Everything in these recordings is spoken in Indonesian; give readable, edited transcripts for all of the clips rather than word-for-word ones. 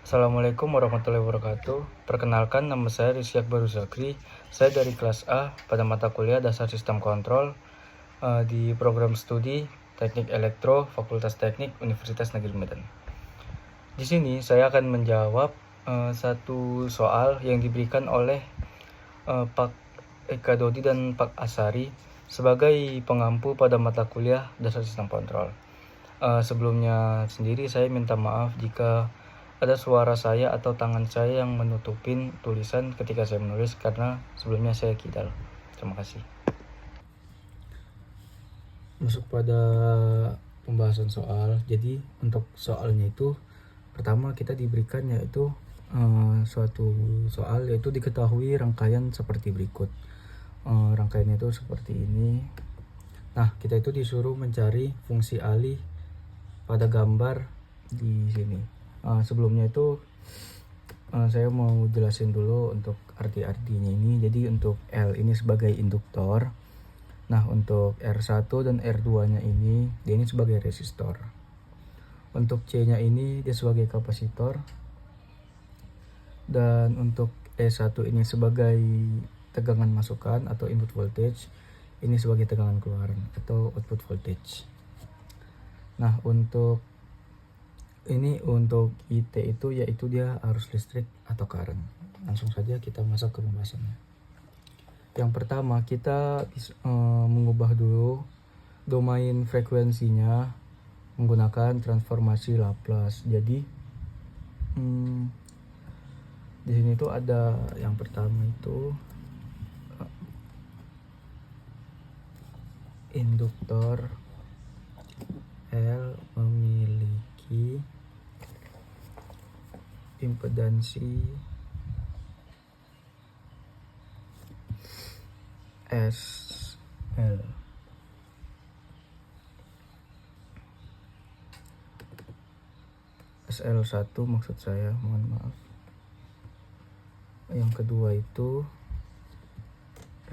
Assalamualaikum warahmatullahi wabarakatuh. Perkenalkan, nama saya Rizky Akbar Zakri. Saya dari kelas A pada mata kuliah Dasar Sistem Kontrol di program studi Teknik Elektro Fakultas Teknik Universitas Negeri Medan. Di sini saya akan menjawab satu soal yang diberikan oleh Pak Eka Dodi dan Pak Asari sebagai pengampu pada mata kuliah Dasar Sistem Kontrol. Sebelumnya sendiri saya minta maaf jika ada suara saya atau tangan saya yang menutupin tulisan ketika saya menulis karena sebelumnya saya kidal. Terima kasih. Masuk pada pembahasan soal. Jadi untuk soalnya itu pertama kita diberikan yaitu suatu soal yaitu diketahui rangkaian seperti berikut. Rangkaiannya itu seperti ini. Nah, kita itu disuruh mencari fungsi alih pada gambar di sini. Sebelumnya itu saya mau jelasin dulu untuk arti-artinya ini. Jadi untuk L ini sebagai induktor. Nah, untuk R1 dan R2 nya ini dia ini sebagai resistor. Untuk C nya ini dia sebagai kapasitor. Dan untuk E1 ini sebagai tegangan masukan atau input voltage. Ini sebagai tegangan keluaran atau output voltage. Nah, untuk IT itu yaitu dia arus listrik atau current. Langsung saja kita masuk ke pembahasannya. Yang pertama kita mengubah dulu domain frekuensinya menggunakan transformasi Laplace. Jadi di sini tuh ada yang pertama itu induktor L memiliki impedansi SL. SL1 maksud saya, mohon maaf. Yang kedua itu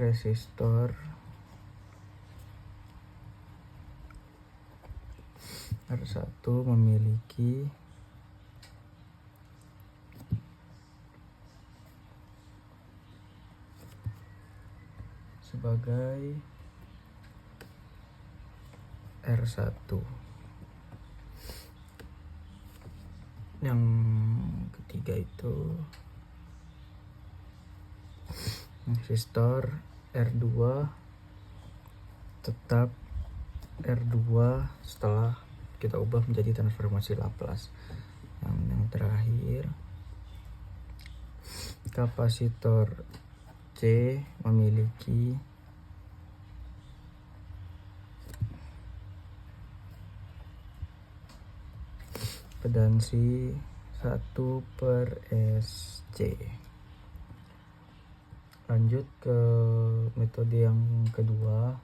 resistor R1 memiliki sebagai R1. Yang ketiga itu resistor R2 tetap R2 setelah kita ubah menjadi transformasi Laplace. Yang terakhir kapasitor C memiliki impedansi 1/SC. Lanjut ke metode yang kedua.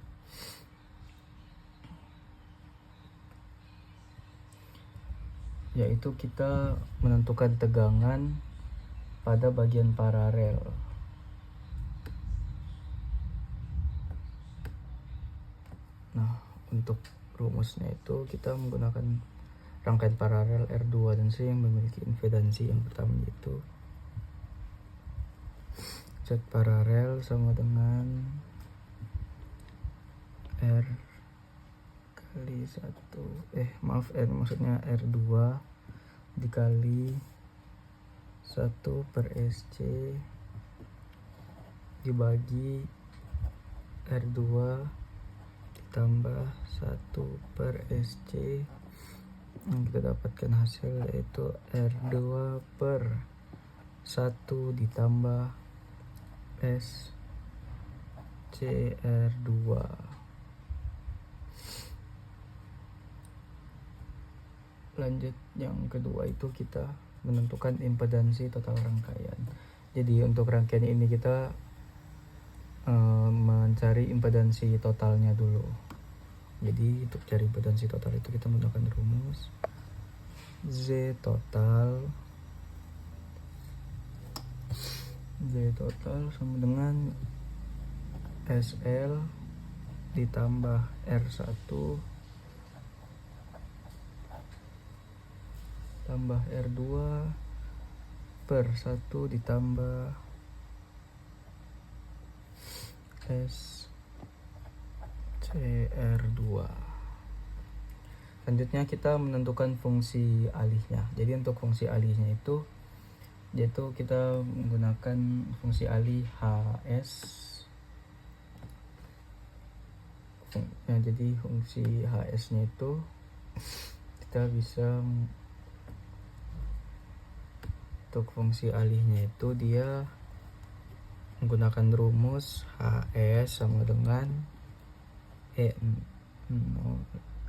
Yaitu kita menentukan tegangan pada bagian paralel. Nah, untuk rumusnya itu kita menggunakan rangkaian paralel R2 dan C yang memiliki impedansi yang pertama yaitu Z paralel sama dengan R kali 1 maksudnya R2 dikali 1/SC dibagi R2 ditambah 1/SC. Yang kita dapatkan hasil yaitu R2/1 ditambah SCR2. Lanjut yang kedua itu kita menentukan impedansi total rangkaian. Jadi untuk rangkaian ini kita mencari impedansi totalnya dulu. Jadi untuk cari impedansi total itu kita menggunakan rumus Z total sama dengan SL ditambah R1 tambah R2 per 1 ditambah SCR2. Selanjutnya kita menentukan fungsi alihnya. Jadi untuk fungsi alihnya itu yaitu kita menggunakan fungsi alih HS. Nah, jadi fungsi HS-nya itu kita bisa untuk fungsi alihnya itu dia menggunakan rumus HS sama dengan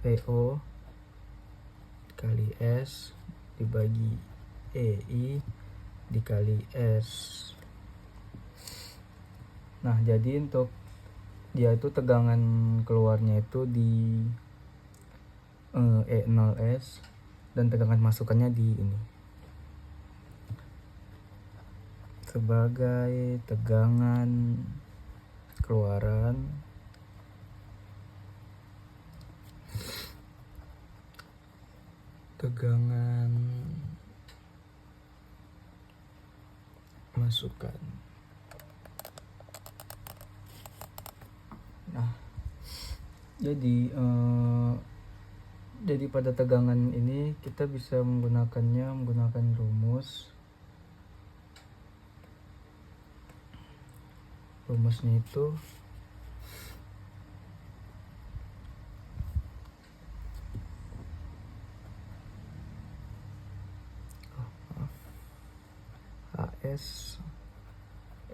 EO dikali S dibagi EI dikali S. Nah, jadi untuk dia itu tegangan keluarnya itu di E0S dan tegangan masukannya di ini sebagai tegangan keluaran masukan. Nah, jadi pada tegangan ini kita bisa menggunakan rumusnya itu HS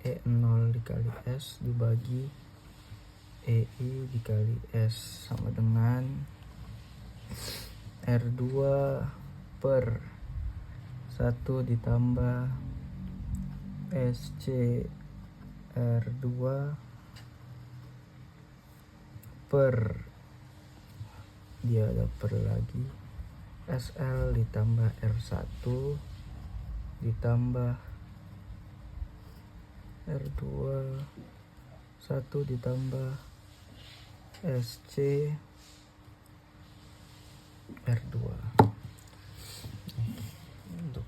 E0 dikali S dibagi EI dikali S sama dengan R2 per 1 ditambah SCR2 per dia ada per lagi SL ditambah R1 ditambah R2 1 ditambah SC R2. Untuk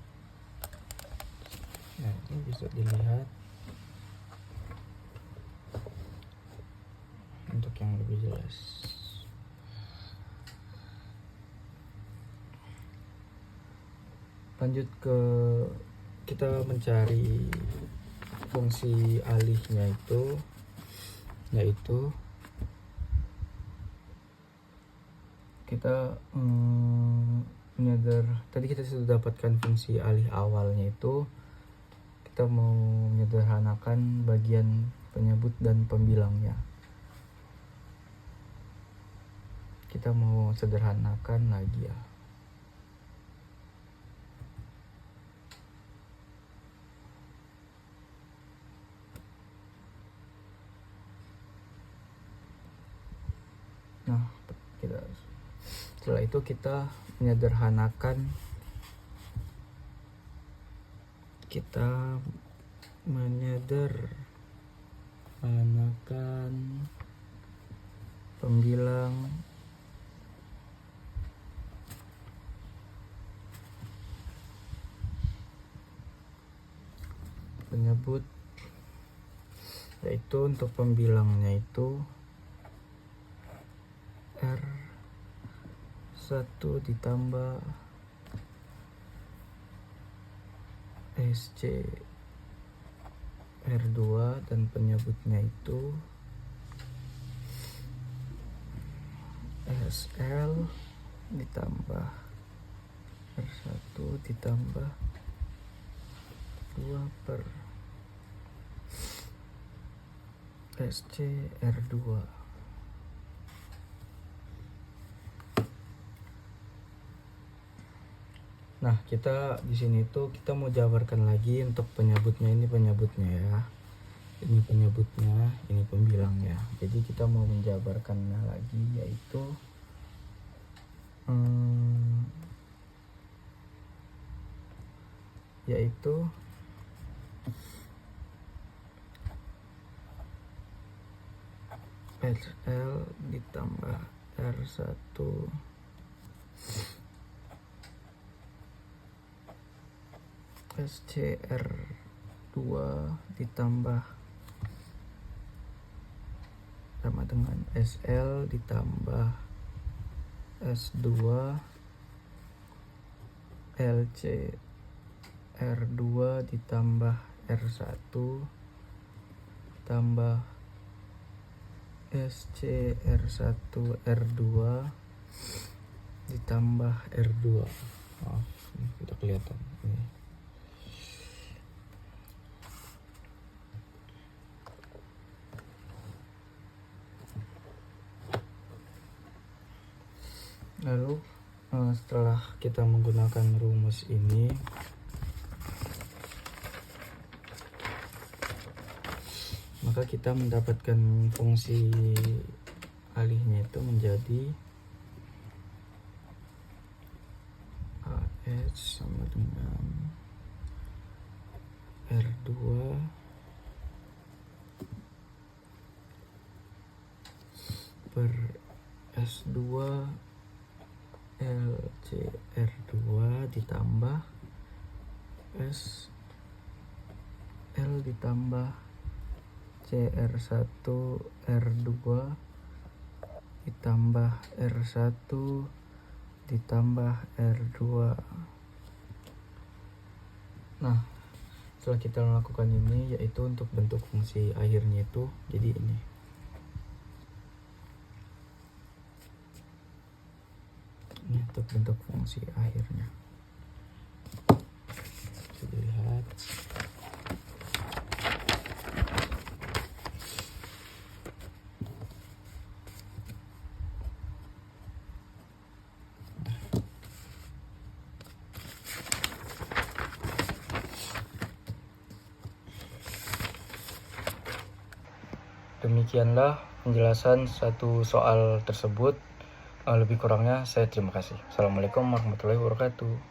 nah, ini bisa dilihat untuk yang lebih jelas. Lanjut ke kita mencari fungsi alihnya itu yaitu kita tadi kita sudah dapatkan fungsi alih awalnya itu kita mau menyederhanakan bagian penyebut dan pembilangnya. Kita mau sederhanakan lagi ya. Nah, setelah itu kita menyederhanakan pembilang penyebut, yaitu untuk pembilangnya itu R1 ditambah SC R2 dan penyebutnya itu SL ditambah R1 ditambah 2 per SC R2. Nah, kita di sini tuh kita mau jabarkan lagi untuk penyebutnya ya. Ini penyebutnya, ini pembilangnya. Jadi kita mau menjabarkannya lagi yaitu SL ditambah R1 SCR2 ditambah sama dengan SL ditambah S2 LCR2 ditambah R1 tambah SCR1 R2 ditambah R2. Maaf, ini tidak kelihatan ini. Lalu setelah kita menggunakan rumus ini, maka kita mendapatkan fungsi alihnya itu menjadi AH sama dengan R2 per S2 LCR2 ditambah SL ditambah CR1 R2 ditambah R1 ditambah R2. Nah, setelah kita melakukan ini, yaitu untuk bentuk fungsi akhirnya itu jadi ini. Ini untuk bentuk fungsi akhirnya. Bisa dilihat. Demikianlah penjelasan satu soal tersebut. Lebih kurangnya saya terima kasih. Assalamualaikum warahmatullahi wabarakatuh.